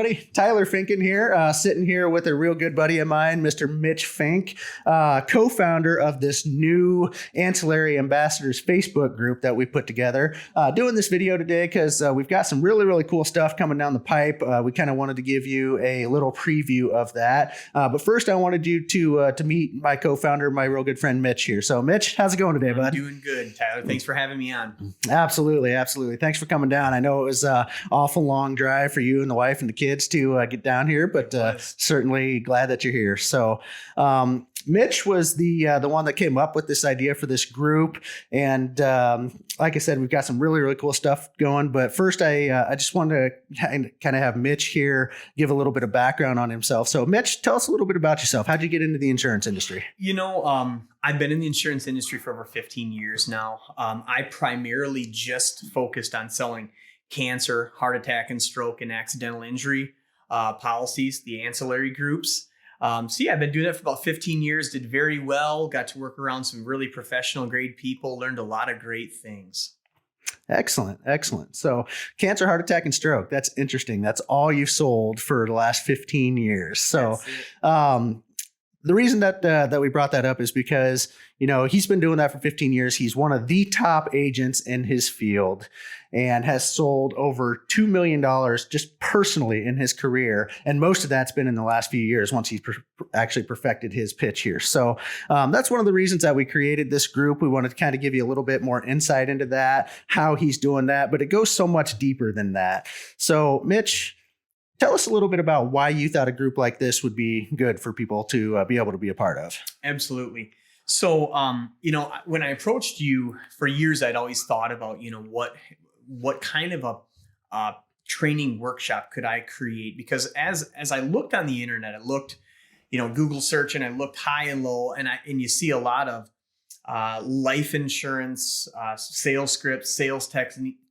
everybody. Tyler Finken here, sitting here with a real good buddy of mine, Mr. Mitch Fink, co-founder of this new Ancillary Ambassadors Facebook group that we put together. Doing this video today because we've got some really, really cool stuff coming down the pipe. We kind of wanted to give you a little preview of that. But first, I wanted you to meet my co-founder, my real good friend, Mitch here. So, Mitch, how's it going today, bud? I'm doing good, Tyler. Thanks for having me on. Absolutely. Thanks for coming down. I know it was an awful long drive for you and the wife and the kids to get down here, but certainly glad that you're here. So Mitch was the one that came up with this idea for this group. And like I said, we've got some really, really cool stuff going. But first, I just wanted to kind of have Mitch here give a little bit of background on himself. So Mitch, tell us a little bit about yourself. How'd you get into the insurance industry? I've been in the insurance industry for over 15 years now. I primarily just focused on selling cancer, heart attack, and stroke and accidental injury policies, the ancillary groups. I've been doing that for about 15 years, did very well, got to work around some really professional grade people, learned a lot of great things. Excellent. So cancer, heart attack, and stroke. That's interesting. That's all you've sold for the last 15 years. So the reason that we brought that up is because, he's been doing that for 15 years. He's one of the top agents in his field and has sold over $2 million just personally in his career. And most of that's been in the last few years once he's actually perfected his pitch here. So that's one of the reasons that we created this group. We wanted to kind of give you a little bit more insight into that, how he's doing that, but it goes so much deeper than that. So Mitch, tell us a little bit about why you thought a group like this would be good for people to be able to be a part of. Absolutely. So, when I approached you for years, I'd always thought about, what kind of a training workshop could I create? Because as I looked on the internet, I looked, Google search, and I looked high and low, and you see a lot of life insurance, sales scripts, sales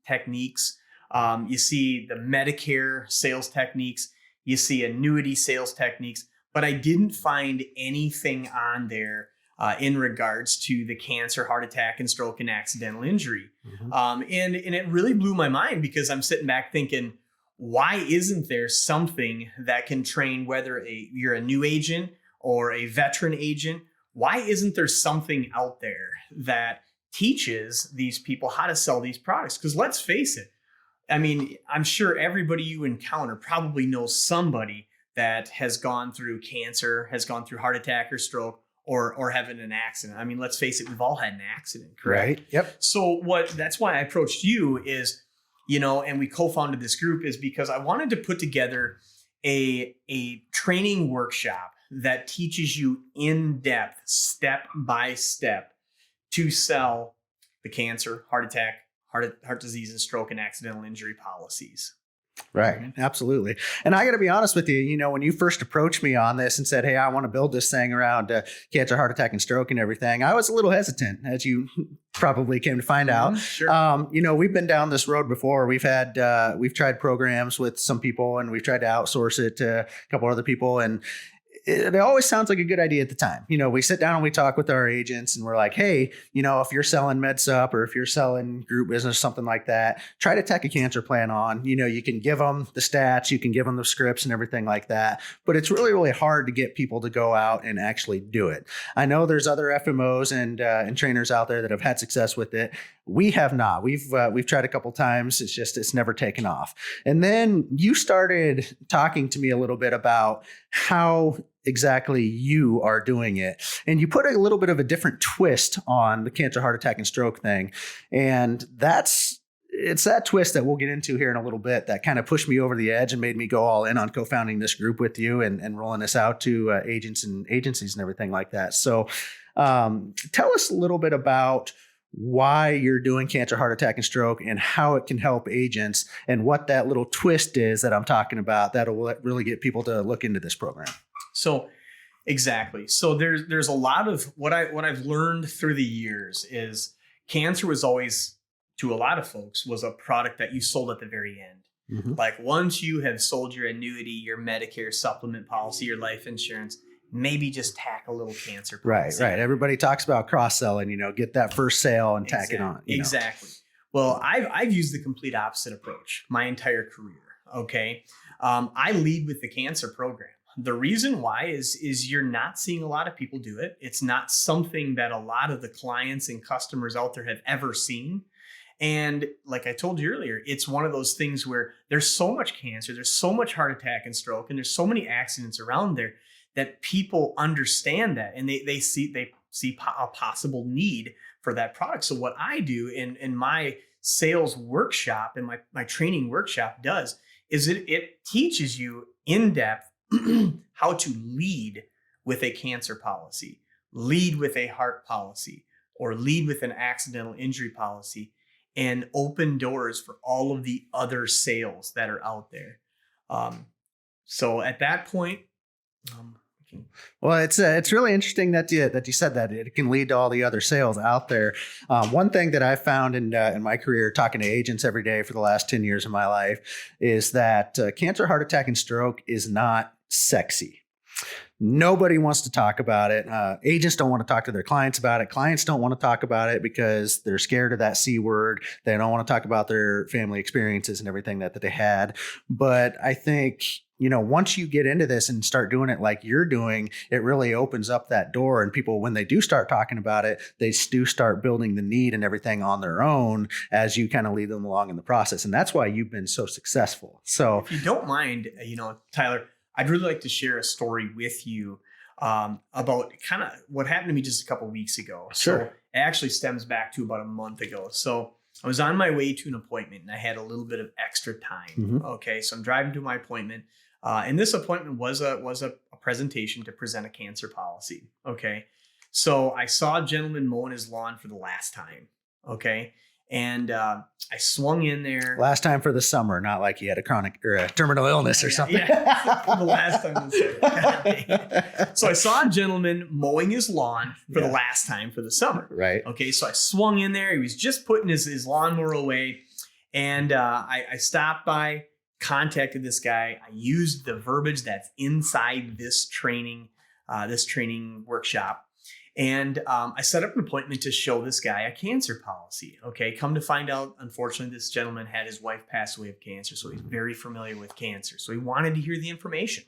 techniques. You see the Medicare sales techniques, you see annuity sales techniques, but I didn't find anything on there in regards to the cancer, heart attack, and stroke and accidental injury. Mm-hmm. And it really blew my mind because I'm sitting back thinking, why isn't there something that can train, whether you're a new agent or a veteran agent, why isn't there something out there that teaches these people how to sell these products? Because let's face it, I'm sure everybody you encounter probably knows somebody that has gone through cancer, has gone through heart attack or stroke, or having an accident. Let's face it, we've all had an accident, correct? Right. Yep. So that's why I approached you is, and we co-founded this group is because I wanted to put together a training workshop that teaches you in depth, step by step, to sell the cancer, heart attack, heart disease, and stroke and accidental injury policies. Right. Mm-hmm. Absolutely. And I got to be honest with you, when you first approached me on this and said, hey, I want to build this thing around cancer, heart attack, and stroke and everything, I was a little hesitant, as you probably came to find out. Sure. We've been down this road before. We've tried programs with some people and we've tried to outsource it to a couple other people. And it always sounds like a good idea at the time. We sit down and we talk with our agents and we're like, hey, if you're selling MedSup or if you're selling group business, something like that, try to tack a cancer plan on. You can give them the stats, you can give them the scripts and everything like that. But it's really, really hard to get people to go out and actually do it. I know there's other FMOs and trainers out there that have had success with it. We have not. We've tried a couple times. It's never taken off. And then you started talking to me a little bit about how exactly you are doing it. And you put a little bit of a different twist on the cancer, heart attack, and stroke thing. And it's that twist that we'll get into here in a little bit that kind of pushed me over the edge and made me go all in on co-founding this group with you and rolling this out to agents and agencies and everything like that. So tell us a little bit about why you're doing cancer, heart attack, and stroke and how it can help agents and what that little twist is that I'm talking about that'll really get people to look into this program. So exactly. So there's a lot of what I've learned through the years is cancer was always, to a lot of folks, was a product that you sold at the very end. Mm-hmm. Like once you have sold your annuity, your Medicare supplement policy, your life insurance, maybe just tack a little cancer policy. Right. Everybody talks about cross-selling, get that first sale and tack it on. Exactly. Well, I've used the complete opposite approach my entire career. Okay. I lead with the cancer program. The reason why is you're not seeing a lot of people do it. It's not something that a lot of the clients and customers out there have ever seen. And like I told you earlier, it's one of those things where there's so much cancer, there's so much heart attack and stroke, and there's so many accidents around there that people understand that, and they see a possible need for that product. So what I do in my sales workshop and my training workshop does is it teaches you in depth how to lead with a cancer policy, lead with a heart policy, or lead with an accidental injury policy, and open doors for all of the other sales that are out there. So at that point, well, it's really interesting that you said that it can lead to all the other sales out there. One thing that I found in my career, talking to agents every day for the last 10 years of my life, is that cancer, heart attack, and stroke is not sexy. Nobody wants to talk about it. Agents don't want to talk to their clients about it. Clients don't want to talk about it because they're scared of that C word. They don't want to talk about their family experiences and everything that they had. But I think, once you get into this and start doing it like you're doing, it really opens up that door. And people, when they do start talking about it, they do start building the need and everything on their own as you kind of lead them along in the process. And that's why you've been so successful. So if you don't mind, Tyler, I'd really like to share a story with you about kind of what happened to me just a couple of weeks ago. Sure. So it actually stems back to about a month ago. So I was on my way to an appointment and I had a little bit of extra time. Mm-hmm. Okay. So I'm driving to my appointment. And this appointment was a presentation to present a cancer policy. Okay. So I saw a gentleman mowing his lawn for the last time. Okay. And I swung in there. Last time for the summer, not like he had a chronic or a terminal illness or something. Yeah. The last time. So I saw a gentleman mowing his lawn for the last time for the summer. Right. Okay. So I swung in there. He was just putting his lawnmower away. And I stopped by, contacted this guy. I used the verbiage that's inside this training workshop. And I set up an appointment to show this guy a cancer policy. Okay. Come to find out, unfortunately, this gentleman had his wife pass away of cancer. So he's very familiar with cancer. So he wanted to hear the information.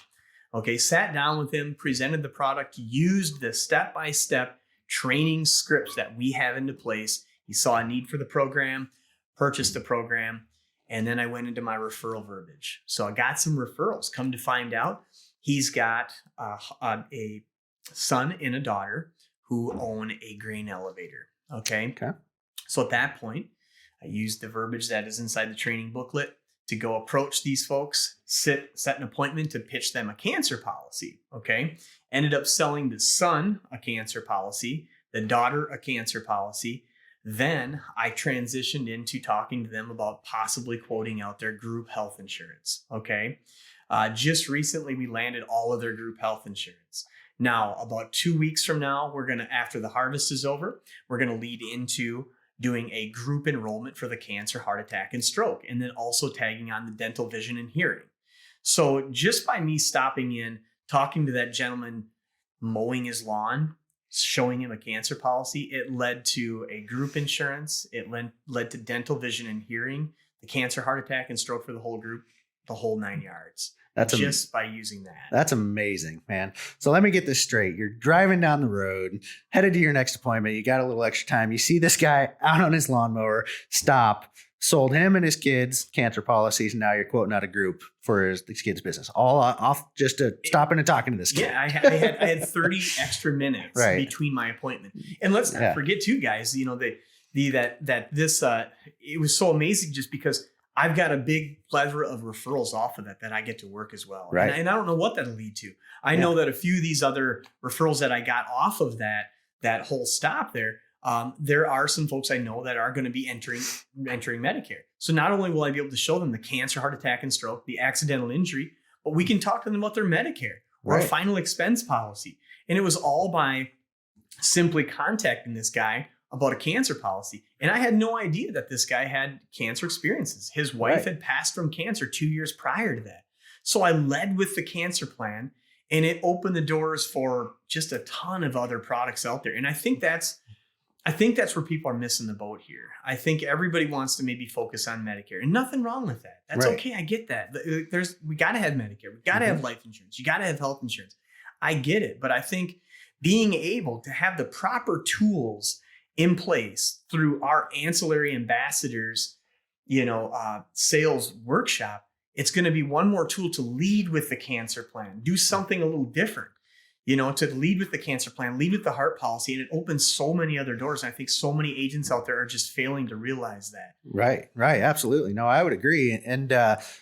Okay. Sat down with him, presented the product, used the step-by-step training scripts that we have into place. He saw a need for the program, purchased the program. And then I went into my referral verbiage. So I got some referrals. Come to find out, he's got a son and a daughter who own a grain elevator. Okay. So at that point, I used the verbiage that is inside the training booklet to go approach these folks, set an appointment to pitch them a cancer policy. Okay. Ended up selling the son a cancer policy, the daughter a cancer policy. Then I transitioned into talking to them about possibly quoting out their group health insurance. Okay. Just recently, we landed all of their group health insurance. Now, about 2 weeks from now, after the harvest is over, we're going to lead into doing a group enrollment for the cancer, heart attack, and stroke, and then also tagging on the dental, vision, and hearing. So just by me stopping in, talking to that gentleman, mowing his lawn, showing him a cancer policy, it led to a group insurance. It led to dental, vision, and hearing, the cancer, heart attack, and stroke for the whole group, the whole 9 yards. Just by using that. That's amazing, man. So let me get this straight. You're driving down the road, headed to your next appointment. You got a little extra time. You see this guy out on his lawnmower, stop, sold him and his kids cancer policies. And now you're quoting out a group for his kids' business. All off just to stopping and talking to this guy. Yeah, I had 30 extra minutes between my appointment. And let's not forget too, guys, it was so amazing just because I've got a big plethora of referrals off of that I get to work as well. Right. And I don't know what that'll lead to. I know that a few of these other referrals that I got off of that whole stop there, there are some folks I know that are going to be entering Medicare. So not only will I be able to show them the cancer, heart attack, and stroke, the accidental injury, but we can talk to them about their Medicare or a final expense policy. And it was all by simply contacting this guy about a cancer policy. And I had no idea that this guy had cancer experiences. His wife had passed from cancer 2 years prior to that. So I led with the cancer plan, and it opened the doors for just a ton of other products out there. And I think that's I think that's where people are missing the boat here. I think everybody wants to maybe focus on Medicare, and nothing wrong with that. That's Right. okay. I get that. We got to have Medicare. We got to have life insurance. You got to have health insurance. I get it. But I think being able to have the proper tools in place through our Ancillary Ambassadors, sales workshop, it's going to be one more tool to lead with the cancer plan, do something a little different, to lead with the cancer plan, lead with the heart policy. And it opens so many other doors. And I think so many agents out there are just failing to realize that. Right. Absolutely. No, I would agree. And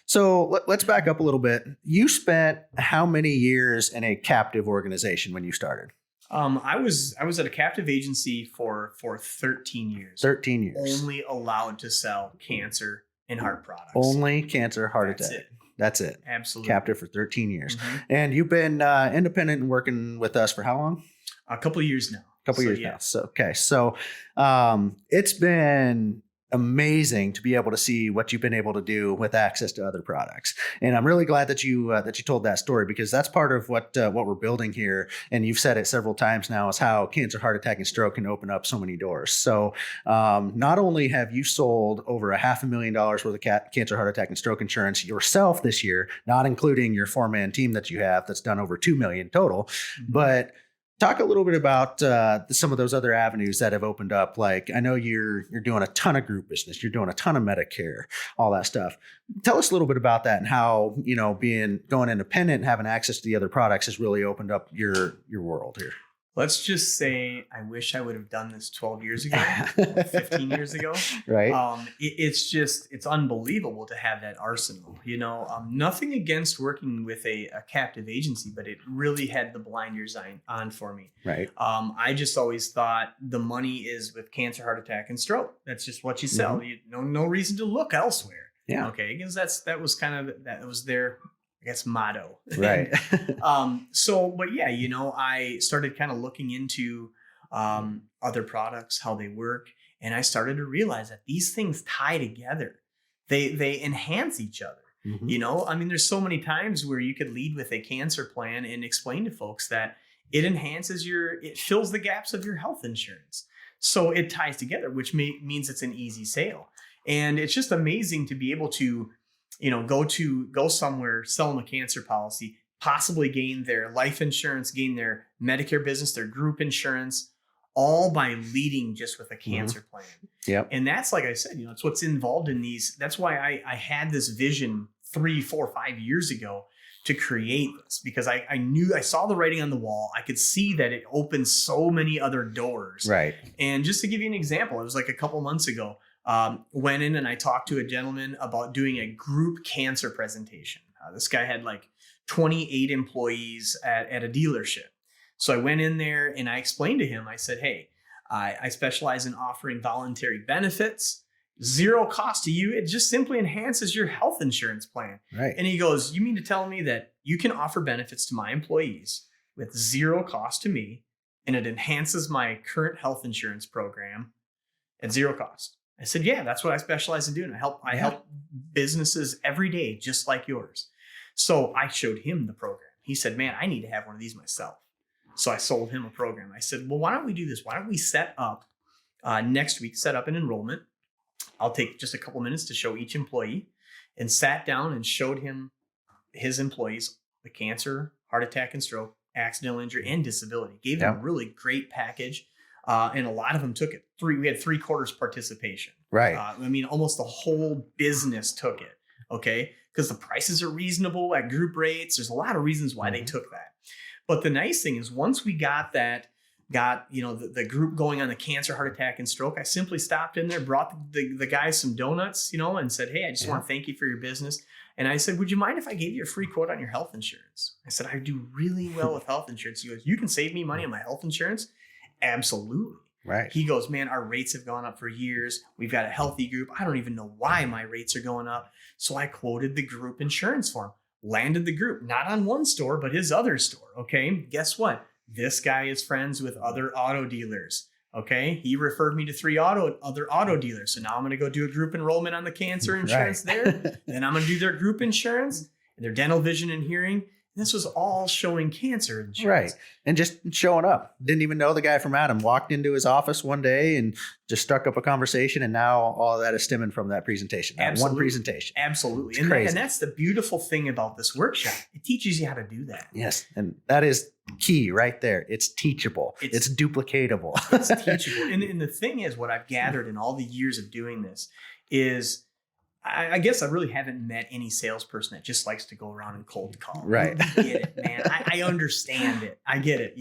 so let's back up a little bit. You spent how many years in a captive organization when you started? I was at a captive agency for 13 years. 13 years. Only allowed to sell cancer and heart products. Only cancer, heart attack. That's it. Absolutely. Captive for 13 years. And you've been independent and working with us for how long? A couple of years now. Now. So, okay. So it's been amazing to be able to see what you've been able to do with access to other products. And I'm really glad that you told that story, because that's part of what we're building here. And you've said it several times now, is how cancer, heart attack, and stroke can open up so many doors. So not only have you sold over $500,000 worth of cancer, heart attack, and stroke insurance yourself this year, not including your 4-man team that you have that's done over $2 million total, but talk a little bit about some of those other avenues that have opened up. Like, I know you're doing a ton of group business, you're doing a ton of Medicare, all that stuff. Tell us a little bit about that and how, going independent and having access to the other products has really opened up your world here. Let's just say I wish I would have done this 12 years ago, 15 years ago. Right. It's unbelievable to have that arsenal. Nothing against working with a captive agency, but it really had the blinders on for me. Right. I just always thought the money is with cancer, heart attack, and stroke. That's just what you sell. No reason to look elsewhere. Yeah. Okay. Because that was their, I guess, motto. Right. I started kind of looking into other products, how they work. And I started to realize that these things tie together. They enhance each other. There's so many times where you could lead with a cancer plan and explain to folks that it fills the gaps of your health insurance. So it ties together, which means it's an easy sale. And it's just amazing to be able to go somewhere, sell them a cancer policy, possibly gain their life insurance, gain their Medicare business, their group insurance, all by leading just with a cancer plan. Yep. And that's, like I said, it's what's involved in these. That's why I had this vision 3, 4, 5 years ago to create this, because I saw the writing on the wall. I could see that it opens so many other doors. Right. And just to give you an example, it was like a couple months ago. Went in and I talked to a gentleman about doing a group cancer presentation. This guy had like 28 employees at a dealership. So I went in there and I explained to him, I said, hey, I specialize in offering voluntary benefits, 0 cost to you. It just simply enhances your health insurance plan. Right. And he goes, you mean to tell me that you can offer benefits to my employees with 0 cost to me, and it enhances my current health insurance program at 0 cost? I said, yeah, that's what I specialize in doing. I help businesses every day, just like yours. So I showed him the program. He said, man, I need to have one of these myself. So I sold him a program. I said, well, why don't we do this? Why don't we set up next week, set up an enrollment. I'll take just a couple minutes to show each employee, and sat down and showed him his employees the cancer, heart attack, and stroke, accidental injury, and disability. Gave them a really great package. And a lot of them took it. We had 3/4 participation. Right. Almost the whole business took it. Okay. Because the prices are reasonable at group rates. There's a lot of reasons why they took that. But the nice thing is, once we got the group going on the cancer, heart attack, and stroke, I simply stopped in there, brought the guys some donuts, and said, hey, I just want to thank you for your business. And I said, would you mind if I gave you a free quote on your health insurance? I said, I do really well with health insurance. He goes, you can save me money on my health insurance? Absolutely. Right. He goes, man, our rates have gone up for years. We've got a healthy group. I don't even know why my rates are going up. So I quoted the group insurance for him, landed the group, not on one store, but his other store. Okay. Guess what? This guy is friends with other auto dealers. Okay. He referred me to 3 other auto dealers. So now I'm going to go do a group enrollment on the cancer insurance there. Then I'm going to do their group insurance and their dental, vision, and hearing. And this was all showing cancer insurance. Right. And just showing up. Didn't even know the guy from Adam. Walked into his office one day and just struck up a conversation. And now all of that is stemming from that presentation. That one presentation. Absolutely. It's crazy. And that's the beautiful thing about this workshop. It teaches you how to do that. Yes. And that is key right there. It's teachable. It's duplicatable. It's teachable. And the thing is, what I've gathered in all the years of doing this is, I guess I really haven't met any salesperson that just likes to go around and cold call. Right. I get it, man. I understand it. I get it,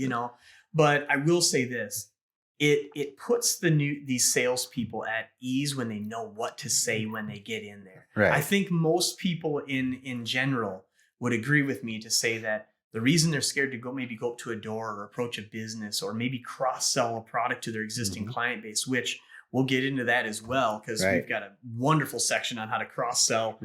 But I will say this. It puts these salespeople at ease when they know what to say when they get in there. Right. I think most people in general would agree with me to say that the reason they're scared to go up to a door or approach a business or maybe cross-sell a product to their existing client base, which we'll get into that as well, because we've got a wonderful section on how to cross-sell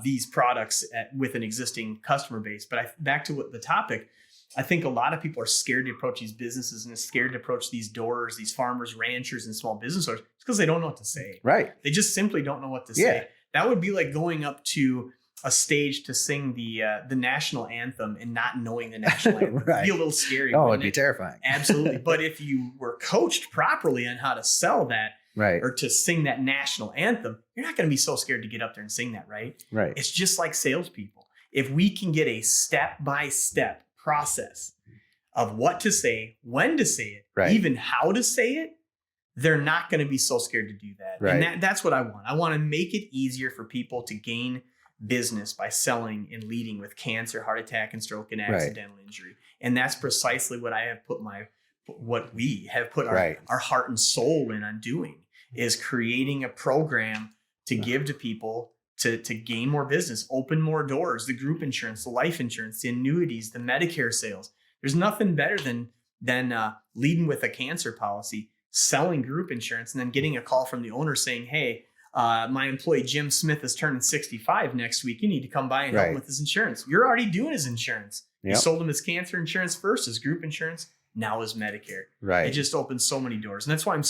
these products with an existing customer base. But back to the topic, I think a lot of people are scared to approach these businesses and are scared to approach these doors, these farmers, ranchers, and small business owners because they don't know what to say. Right. They just simply don't know what to say. That would be like going up to a stage to sing the national anthem and not knowing the national anthem. It'd be a little scary. Oh, it'd be terrifying. Absolutely. But if you were coached properly on how to sell that, right, or to sing that national anthem, you're not going to be so scared to get up there and sing that, right? Right. It's just like salespeople. If we can get a step-by-step process of what to say, when to say it, even how to say it, they're not going to be so scared to do that. Right. And that's what I want. I want to make it easier for people to gain business by selling and leading with cancer, heart attack, and stroke and accidental injury. And that's precisely what we have put our heart and soul in on doing, is creating a program to give to people to gain more business, open more doors, the group insurance, the life insurance, the annuities, the Medicare sales. There's nothing better than leading with a cancer policy, selling group insurance, and then getting a call from the owner saying, hey, my employee Jim Smith is turning 65 next week. You need to come by and help him with his insurance. You're already doing his insurance. You sold him his cancer insurance first, his group insurance, now his Medicare. Right. It just opens so many doors. And that's why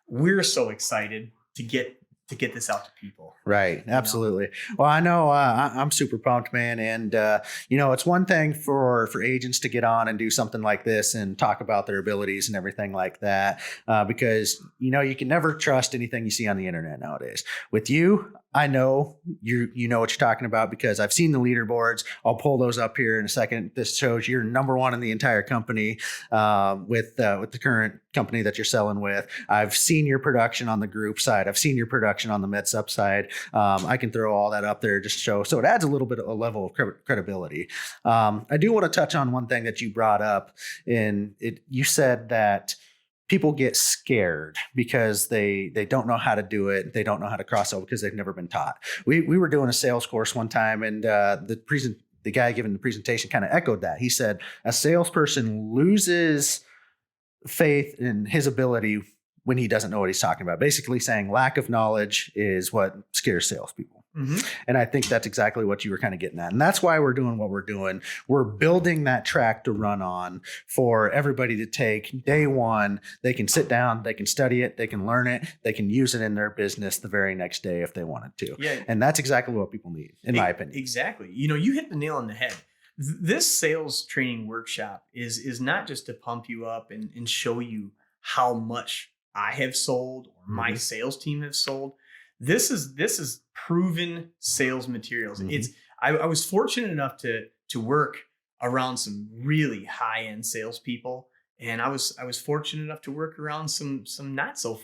we're so excited to get this out to people. Right. Absolutely. Well, I know I'm super pumped, man. And, it's one thing for agents to get on and do something like this and talk about their abilities and everything like that, because, you can never trust anything you see on the internet nowadays. With you, I know you know what you're talking about because I've seen the leaderboards. I'll pull those up here in a second. This shows you're number one in the entire company with the current company that you're selling with. I've seen your production on the group side. I've seen your production on the med sup side. I can throw all that up there just to show. So it adds a little bit of a level of credibility. I do want to touch on one thing that you brought up. You said that people get scared because they don't know how to do it. They don't know how to cross sell because they've never been taught. We were doing a sales course one time, and the guy giving the presentation kind of echoed that. He said a salesperson loses faith in his ability when he doesn't know what he's talking about. Basically saying lack of knowledge is what scares salespeople. Mm-hmm. And I think that's exactly what you were kind of getting at. And that's why we're doing what we're doing. We're building that track to run on for everybody to take day one. They can sit down, they can study it, they can learn it, they can use it in their business the very next day if they wanted to. Yeah. And that's exactly what people need, in my opinion. Exactly. You hit the nail on the head. This sales training workshop is not just to pump you up and show you how much I have sold or my sales team have sold. This is proven sales materials. Mm-hmm. I was fortunate enough to work around some really high-end salespeople, and I was fortunate enough to work around some not so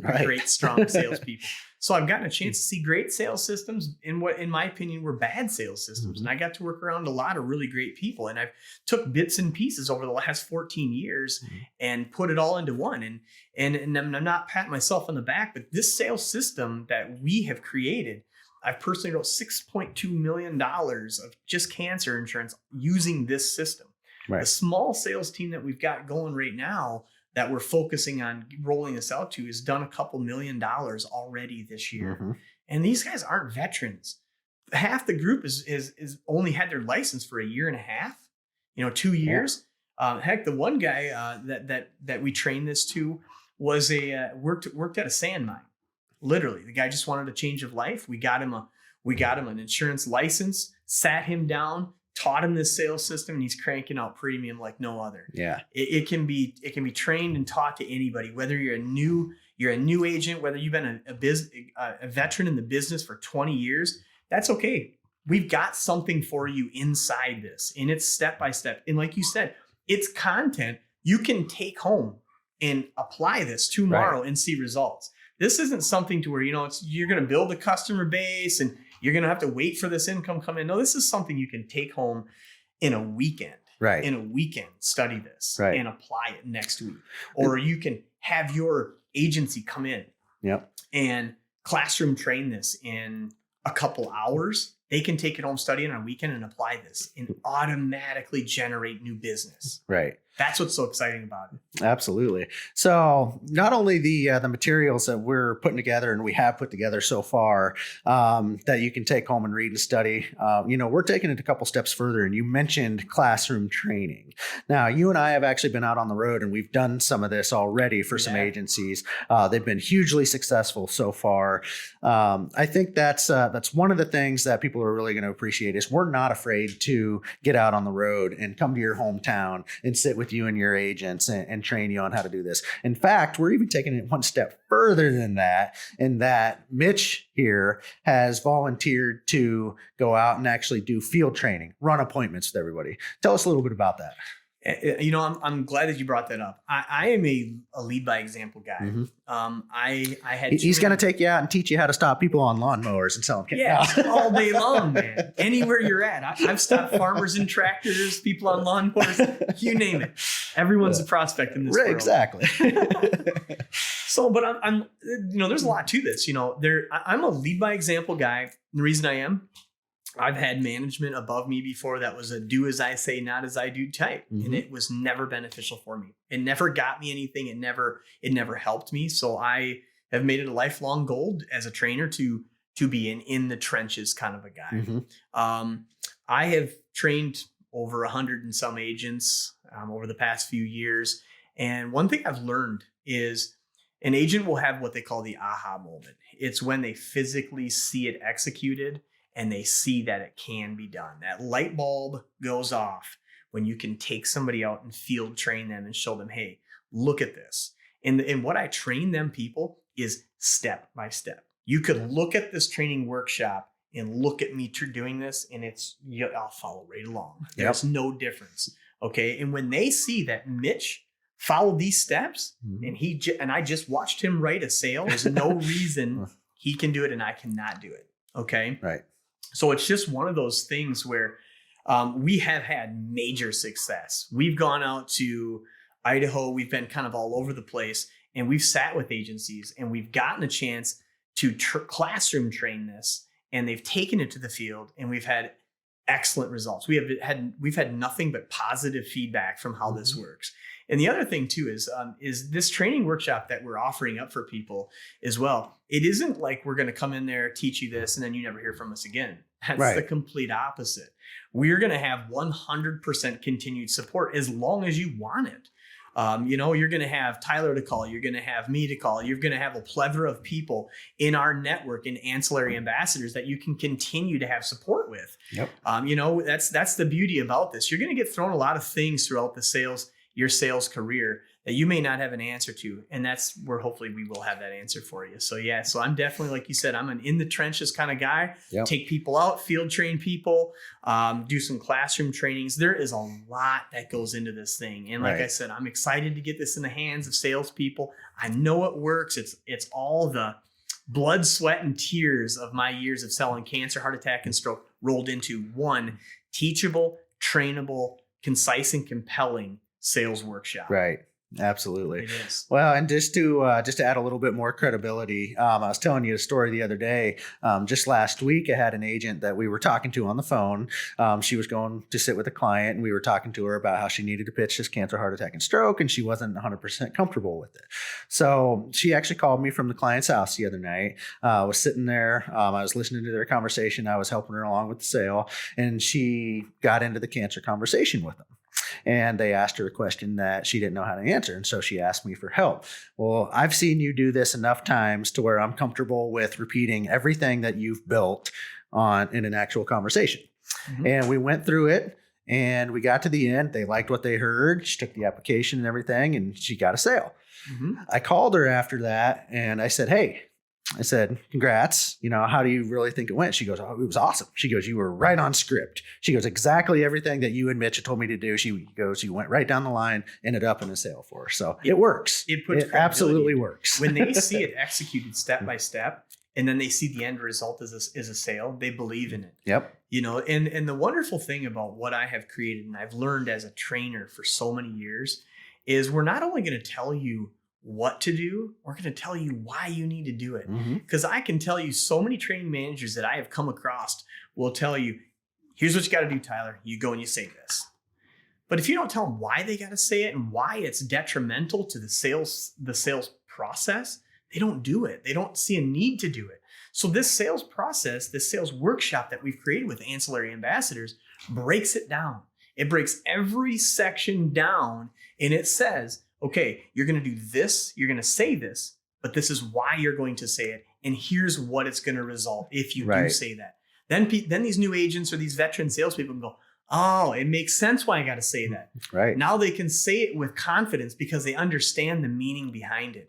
great strong salespeople. So I've gotten a chance to see great sales systems in what, in my opinion, were bad sales systems, and I got to work around a lot of really great people. And I've took bits and pieces over the last 14 years and put it all into one. And I'm not patting myself on the back, but this sales system that we have created, I've personally wrote $6.2 million of just cancer insurance using this system. Right. The small sales team that we've got going right now that we're focusing on rolling this out to has done a couple $1 million already this year. Mm-hmm. And these guys aren't veterans. Half the group is only had their license for a year and a half, 2 years. Yeah. Heck, the one guy that we trained this to was worked at a sand mine. Literally, the guy just wanted a change of life. We got him an insurance license, sat him down, taught him this sales system, and he's cranking out premium like no other. Yeah. It can be trained and taught to anybody, whether you're a new agent, whether you've been a veteran in the business for 20 years, that's okay. We've got something for you inside this, and it's step by step. And like you said, it's content you can take home and apply this tomorrow and see results. This isn't something to where, you're going to build a customer base and you're going to have to wait for this income come in. No, this is something you can take home in a weekend. Right. In a weekend, study this right. and apply it next week. Or you can have your agency come in and classroom train this in a couple hours. They can take it home, study it on a weekend, and apply this and automatically generate new business. Right. That's what's so exciting about it. Absolutely. So not only the materials that we're putting together and we have put together so far that you can take home and read and study, we're taking it a couple steps further. And you mentioned classroom training. Now, you and I have actually been out on the road and we've done some of this already for some agencies. They've been hugely successful so far. I think that's one of the things that people are really going to appreciate is we're not afraid to get out on the road and come to your hometown and sit with you and your agents and train you on how to do this. In fact, we're even taking it one step further than that, in that Mitch here has volunteered to go out and actually do field training, run appointments with everybody. Tell us a little bit about that. I'm glad that you brought that up. I am a lead by example guy. Mm-hmm. I had he's going to take you out and teach you how to stop people on lawnmowers and sell them. Yeah, all day long, man. Anywhere you're at, I've stopped farmers and tractors, people on lawnmowers, you name it. Everyone's a prospect in this world. Exactly. So, but I'm there's a lot to this. I'm a lead by example guy. The reason I am, I've had management above me before that was a do as I say, not as I do type. Mm-hmm. And it was never beneficial for me. It never got me anything. It never helped me. So I have made it a lifelong goal as a trainer to be an in the trenches kind of a guy. Mm-hmm. I have trained over 100 and some agents over the past few years. And one thing I've learned is an agent will have what they call the aha moment. It's when they physically see it executed and they see that it can be done. That light bulb goes off when you can take somebody out and field train them and show them, hey, look at this. And what I train them people is step by step. You could look at this training workshop and look at me doing this, and I'll follow right along. There's no difference. Okay. And when they see that Mitch followed these steps and I just watched him write a sale, there's no reason he can do it and I cannot do it. Okay. Right. So it's just one of those things where we have had major success. We've gone out to Idaho. We've been kind of all over the place, and we've sat with agencies and we've gotten a chance to classroom train this, and they've taken it to the field, and we've had excellent results. We've had nothing but positive feedback from how this works. And the other thing too is this training workshop that we're offering up for people as well. It isn't like we're going to come in there, teach you this, and then you never hear from us again. That's the complete opposite. We're going to have 100% continued support as long as you want it. You're going to have Tyler to call. You're going to have me to call. You're going to have a plethora of people in our network in Ancillary Ambassadors that you can continue to have support with. Yep. That's the beauty about this. You're going to get thrown a lot of things throughout your sales career that you may not have an answer to. And that's where hopefully we will have that answer for you. So so I'm definitely, like you said, I'm an in the trenches kind of guy. Yep. Take people out, field train people, do some classroom trainings. There is a lot that goes into this thing. And like I said, I'm excited to get this in the hands of salespeople. I know it works. It's all the blood, sweat, and tears of my years of selling cancer, heart attack, and stroke rolled into one teachable, trainable, concise, and compelling sales workshop. Right. Absolutely. It is. Well, and just to add a little bit more credibility, I was telling you a story the other day. Just last week, I had an agent that we were talking to on the phone. She was going to sit with a client, and we were talking to her about how she needed to pitch this cancer, heart attack, and stroke, and she wasn't 100% comfortable with it. So she actually called me from the client's house the other night. I was sitting there. I was listening to their conversation. I was helping her along with the sale, and she got into the cancer conversation with them. And they asked her a question that she didn't know how to answer. And so she asked me for help. Well, I've seen you do this enough times to where I'm comfortable with repeating everything that you've built in an actual conversation. And we went through it and we got to the end. They liked what they heard. She took the application and everything and she got a sale. I called her after that and I said, hey, I said, congrats. You know, how do you really think it went? She goes, oh, it was awesome. She goes, you were right on script. She goes, exactly everything that you and Mitch had told me to do. She goes, you went right down the line, ended up in a sale for her. So it works. It absolutely works. When they see it executed step by step, and then they see the end result as a sale, they believe in it. Yep. You know, and the wonderful thing about what I have created and I've learned as a trainer for so many years is we're not only going to tell you what to do, we're going to tell you why you need to do it. Because I can tell you so many training managers that I have come across will tell you, here's what you got to do, Tyler. You go and you say this. But if you don't tell them why they got to say it and why it's detrimental to the sales process, they don't do it. They don't see a need to do it. So this sales process, this sales workshop that we've created with Ancillary Ambassadors breaks it down. It breaks every section down and it says, okay, you're going to do this, you're going to say this, but this is why you're going to say it. And here's what it's going to result if you do say that. Then these new agents or these veteran salespeople can go, oh, it makes sense why I got to say that. Right. Now they can say it with confidence because they understand the meaning behind it.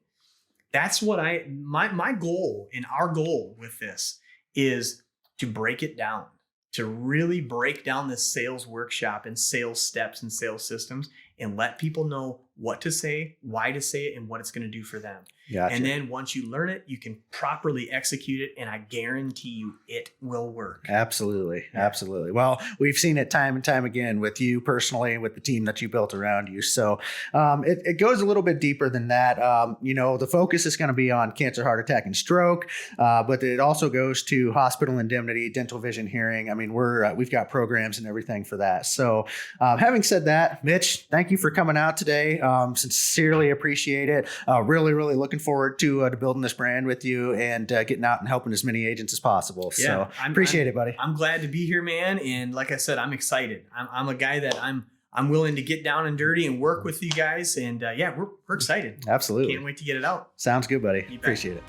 That's what my goal and our goal with this is to break it down, to really break down this sales workshop and sales steps and sales systems and let people know what to say, why to say it, and what it's going to do for them. Gotcha. And then once you learn it, you can properly execute it, and I guarantee you it will work. Absolutely. Yeah. Absolutely. Well, we've seen it time and time again with you personally and with the team that you built around you. So it goes a little bit deeper than that. You know, the focus is going to be on cancer, heart attack, and stroke, but it also goes to hospital indemnity, dental, vision, hearing. I mean, we've got programs and everything for that. So having said that, Mitch, thank you for coming out today. Sincerely appreciate it. Really, really looking forward to building this brand with you and getting out and helping as many agents as possible. Yeah, so appreciate it, buddy. I'm glad to be here, man. And like I said, I'm excited. I'm a guy that I'm willing to get down and dirty and work with you guys. And we're excited. Absolutely. Can't wait to get it out. Sounds good, buddy. Appreciate it.